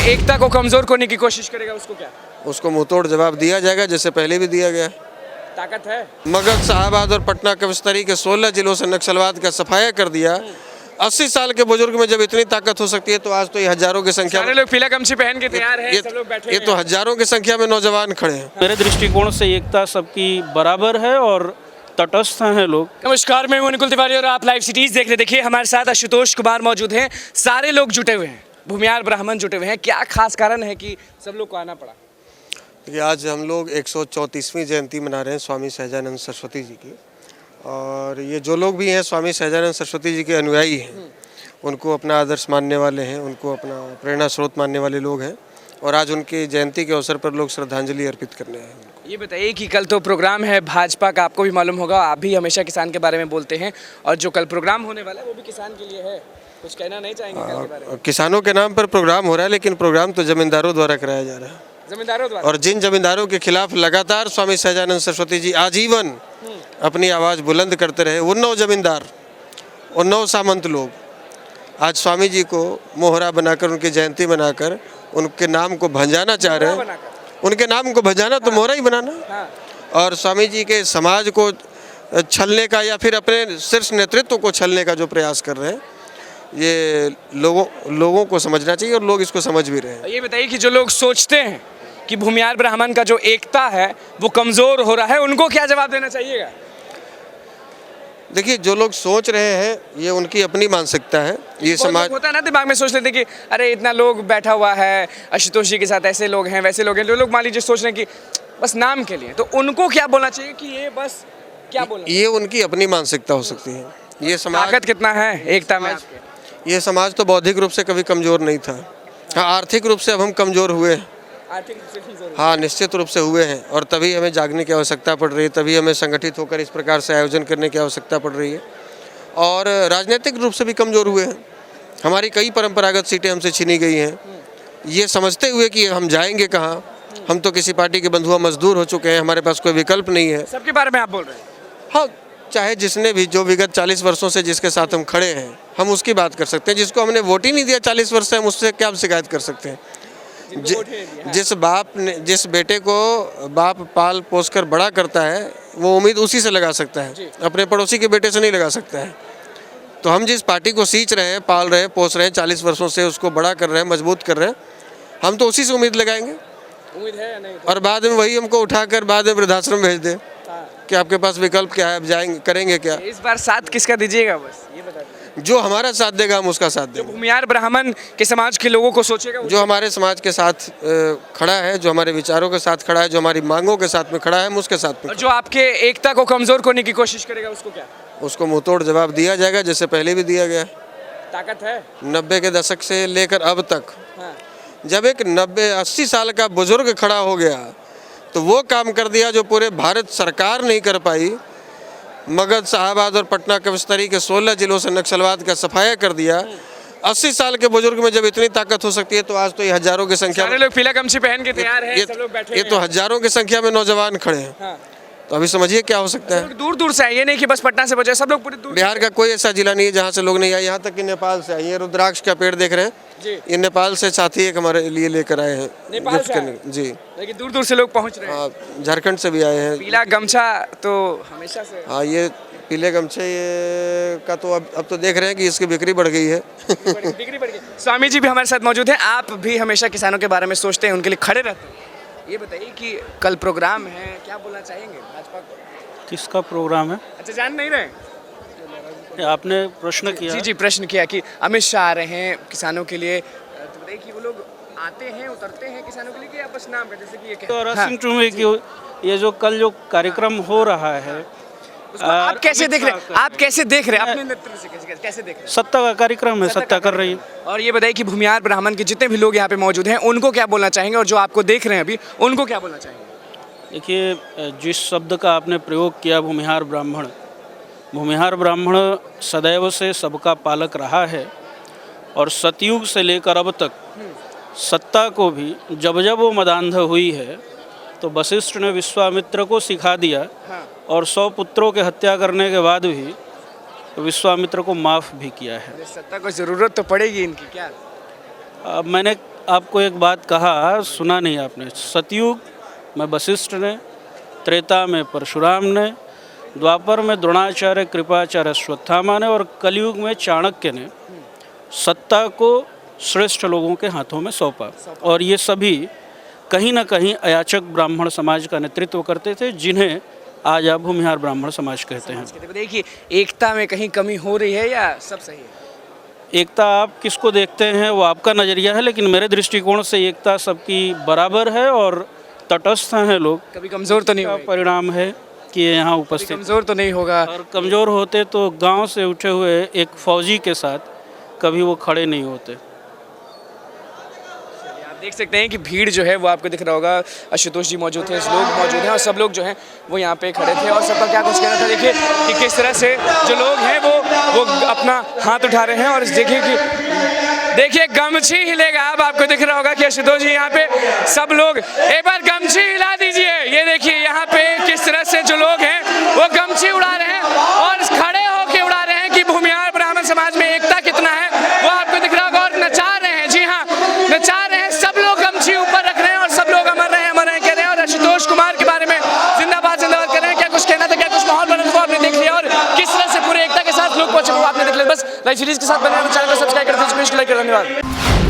एकता को कमजोर करने की कोशिश करेगा उसको क्या उसको मुंहतोड़ जवाब दिया जाएगा, जैसे पहले भी दिया गया। ताकत है? मगध, शाहबाद और पटना कविस्तरी के 16 जिलों से नक्सलवाद का सफाया कर दिया। 80 साल के बुजुर्ग में जब इतनी ताकत हो सकती है तो आज तो ये हजारों की संख्या सारे लोग पीला गमछी पहन के तैयार हैं, सब लोग बैठे ये तो हजारों की संख्या में नौजवान खड़े हैं। मेरे दृष्टिकोण से एकता सबकी बराबर है और तटस्थ हैं लोग। नमस्कार, मैं हूं निकुल तिवारी और आप लाइव सिटीज देख रहे। देखिए हमारे साथ आशुतोष कुमार मौजूद हैं। सारे लोग जुटे हुए हैं, भूमिहार ब्राह्मण जुटे हुए हैं। क्या खास कारण है कि सब लोग को आना पड़ा? देखिए आज हम लोग 134वीं जयंती मना रहे हैं स्वामी सहजानंद सरस्वती जी की, और ये जो लोग भी हैं स्वामी सहजानंद सरस्वती जी के अनुयायी हैं, उनको अपना आदर्श मानने वाले हैं, उनको अपना प्रेरणा स्रोत मानने वाले लोग हैं, और आज उनकी जयंती के अवसर पर लोग श्रद्धांजलि अर्पित करने आए हैं। ये बताइए कि कल तो प्रोग्राम है भाजपा का, आपको भी मालूम होगा, आप भी हमेशा किसान के बारे में बोलते हैं, और जो कल प्रोग्राम होने वाला है वो भी किसान के लिए है। कुछ कहना नहीं चाहेंगे कल के बारे में? किसानों के नाम पर प्रोग्राम हो रहा है, लेकिन प्रोग्राम तो जमींदारों द्वारा कराया जा रहा है। जमींदारों द्वारा? और जिन जमींदारों के खिलाफ लगातार स्वामी सहजानंद सरस्वती जी आजीवन अपनी आवाज़ बुलंद करते रहे, उन्नव जमींदार, उन्नव सामंत लोग आज स्वामी जी को मोहरा बनाकर, उनकी जयंती बनाकर उनके नाम को भंजाना चाह रहे हैं। उनके नाम को भंजाना तो मोहरा ही बनाना, और स्वामी जी के समाज को छलने का या फिर अपने शीर्ष नेतृत्व को छलने का जो प्रयास कर रहे हैं, ये लोगों को समझना चाहिए, और लोग इसको समझ भी रहे हैं। ये बताइए कि जो लोग सोचते हैं कि भूमिहार ब्राह्मण का जो एकता है वो कमजोर हो रहा है, उनको क्या जवाब देना चाहिएगा? देखिए जो लोग सोच रहे हैं ये उनकी अपनी मानसिकता है। ये समाज होता है ना, दिमाग में सोच लेते हैं कि अरे इतना लोग बैठा हुआ है, आशुतोष जी के साथ ऐसे लोग हैं वैसे लोग हैं, जो लोग मान लीजिए सोच रहे हैं कि बस नाम के लिए, तो उनको क्या बोलना चाहिए कि ये बस क्या बोलना? ये उनकी अपनी मानसिकता हो सकती है। ये समाज ताकत कितना है एकता में आपके? ये समाज तो बौद्धिक रूप से कभी कमजोर नहीं था। हाँ, आर्थिक रूप से अब हम कमजोर हुए हैं। आर्थिक रूप से कमजोर? हाँ, निश्चित रूप से हुए हैं, और तभी हमें जागने की आवश्यकता पड़ रही है, तभी हमें संगठित होकर इस प्रकार से आयोजन करने की आवश्यकता पड़ रही है। और राजनीतिक रूप से भी कमजोर हुए हैं। हमारी कई परंपरागत सीटें हमसे छीनी गई हैं, ये समझते हुए कि हम जाएंगे कहाँ। हम तो किसी पार्टी के बंधुआ मजदूर हो चुके हैं, हमारे पास कोई विकल्प नहीं है। सबके बारे में आप बोल रहे हैं? हाँ, चाहे जिसने भी, जो विगत 40 वर्षों से जिसके साथ हम खड़े हैं, हम उसकी बात कर सकते हैं। जिसको हमने वोट ही नहीं दिया 40 वर्ष से, हम उससे क्या शिकायत कर सकते हैं? जिस बाप ने, जिस बेटे को बाप पाल पोस कर बड़ा करता है, वो उम्मीद उसी से लगा सकता है, अपने पड़ोसी के बेटे से नहीं लगा सकता है। तो हम जिस पार्टी को सींच रहे हैं, पाल रहे हैं, पोस रहे हैं, 40 वर्षों से उसको बड़ा कर रहे हैं, मजबूत कर रहे हैं, हम तो उसी से उम्मीद लगाएंगे। उम्मीद है या नहीं? और बाद में वही हमको उठाकर बाद में वृद्धाश्रम भेज दे कि आपके पास विकल्प क्या है, अब जाएंगे, करेंगे क्या? इस बार साथ किसका दीजिएगा, बस ये बता दीजिए। जो हमारा साथ देगा हम उसका साथ जो देंगे। भूमिहार ब्राह्मण के समाज के लोगों को सोचेगा, जो हमारे समाज के साथ खड़ा है, जो हमारे विचारों के साथ खड़ा है, जो हमारी मांगों के साथ में खड़ा है, हम उसके साथ में। और जो आपके एकता को कमजोर करने की कोशिश करेगा उसको क्या? उसको मुंहतोड़ जवाब दिया जाएगा, जैसे पहले भी दिया गया। ताकत है? 90 के दशक से लेकर अब तक हाँ। जब एक 90-80 साल का बुजुर्ग खड़ा हो गया तो वो काम कर दिया जो पूरे भारत सरकार नहीं कर पाई। मगध, शाहबाद और पटना कविस्तरी के 16 जिलों से नक्सलवाद का सफाया कर दिया। 80 साल के बुजुर्ग में जब इतनी ताकत हो सकती है तो आज तो ये हजारों की संख्या सारे लोग पीला गमछी पहन के तैयार हैं, सब लोग बैठे ये तो हजारों की संख्या में नौजवान खड़े हैं। हाँ। तो अभी समझिए क्या हो सकता है। दूर दूर से आए, ये नहीं कि बस पटना से बचे, सब लोग पूरे दूर। बिहार का कोई ऐसा जिला नहीं है जहाँ से लोग नहीं आए, यहाँ तक कि नेपाल से आए। ये रुद्राक्ष का पेड़ देख रहे हैं जी, ये नेपाल से साथी एक हमारे लिए लेकर आए हैं नेपाल गिफ्ट से करने। जी लेकिन दूर दूर से लोग पहुंच रहे हैं। हाँ, झारखंड से भी आए हैं। पीला गमछा तो हमेशा से। हाँ, ये पीले गमछे ये का तो अब तो देख रहे हैं कि इसकी बिक्री बढ़ गई है। बिक्री बढ़ गई। स्वामी जी भी हमारे साथ मौजूद हैं। आप भी हमेशा किसानों के बारे में सोचते हैं, उनके लिए खड़े रहते हैं। ये बताइए कि कल प्रोग्राम है, क्या बोलना चाहेंगे भाजपा को? किसका प्रोग्राम है? अच्छा, जान नहीं रहे? आपने प्रश्न किया। जी, प्रश्न किया कि अमित शाह आ रहे हैं किसानों के लिए, तो बताइए कि वो लोग आते हैं, उतरते हैं किसानों के लिए कि बस नाम का, जैसे कि ये तो रसिंग टू में कि ये जो कल जो कार्यक्रम हो रहा है, आप कैसे देख रहे हैं? आप कैसे देख रहे हैं अपने नेतृत्व से, कैसे देख रहे हैं? सत्ता का कार्यक्रम है, सत्ता कर रही है। और ये बताइए कि भूमिहार ब्राह्मण के जितने भी लोग यहाँ पे मौजूद हैं उनको क्या बोलना चाहेंगे, और जो आपको देख रहे हैं अभी उनको क्या बोलना चाहेंगे? देखिए, जिस शब्द का आपने प्रयोग किया भूमिहार ब्राह्मण, भूमिहार ब्राह्मण सदैव से सबका पालक रहा है, और सतयुग से लेकर अब तक सत्ता को भी जब जब वो मदांध हुई है तो वशिष्ठ ने विश्वामित्र को सिखा दिया। हाँ। और 100 पुत्रों के हत्या करने के बाद भी विश्वामित्र को माफ़ भी किया है। सत्ता को ज़रूरत तो पड़ेगी इनकी क्या? मैंने आपको एक बात कहा, सुना नहीं आपने। सतयुग में वशिष्ठ ने, त्रेता में परशुराम ने, द्वापर में द्रोणाचार्य, कृपाचार्य, अश्वत्थामा ने और कलयुग में चाणक्य ने सत्ता को श्रेष्ठ लोगों के हाथों में सौंपा। और ये सभी कहीं ना कहीं अयाचक ब्राह्मण समाज का नेतृत्व करते थे, जिन्हें आज आप भूमिहार ब्राह्मण समाज कहते हैं। तो देखिए एकता में कहीं कमी हो रही है या सब सही है? एकता आप किसको देखते हैं वो आपका नज़रिया है, लेकिन मेरे दृष्टिकोण से एकता सबकी बराबर है और तटस्थ हैं लोग। कभी कमज़ोर तो नहीं का होगा? परिणाम है कि ये यहाँ उपस्थित। कमज़ोर तो नहीं होगा? और कमज़ोर होते तो गांव से उठे हुए एक फौजी के साथ कभी वो खड़े नहीं होते। आप देख सकते हैं कि भीड़ जो है वो आपको दिख रहा होगा। आशुतोष जी मौजूद थे, लोग मौजूद हैं और सब लोग जो हैं वो यहाँ पे खड़े थे और सबका क्या कुछ कहना था। देखिए कि किस तरह से जो लोग हैं वो अपना हाथ उठा रहे हैं और देखिए गमछी हिलेगा। अब आपको दिख रहा होगा कि आशुतोष जी यहाँ पे सब लोग एक बार गमछी हिला दीजिए। ये देखिए यहाँ पे किस तरह से जो लोग हैं वो गमछी उड़ा रहे हैं और खड़े होकर उड़ा रहे हैं कि भूमिहार ब्राह्मण समाज में एकता कितना है वो आपको दिख रहा होगा। और नचा रहे हैं, जी हाँ नचा रहे हैं, सब लोग गमछी ऊपर रख रहे हैं और सब लोग अमर रहे कह रहे हैं और आशुतोष कुमार के बारे में जिंदाबाद जिंदाबाद कर रहे हैं। क्या कुछ कहना था, क्या कुछ माहौल बना वो आपने देख लिया और किस तरह से पूरे एकता के साथ लोग पहुंचे वो आपने देख लिया। बस लाइव सीरीज के साथ बने रहना, चैनल को सब्सक्राइब कर दीजिए, लाइक कर धन्यवाद।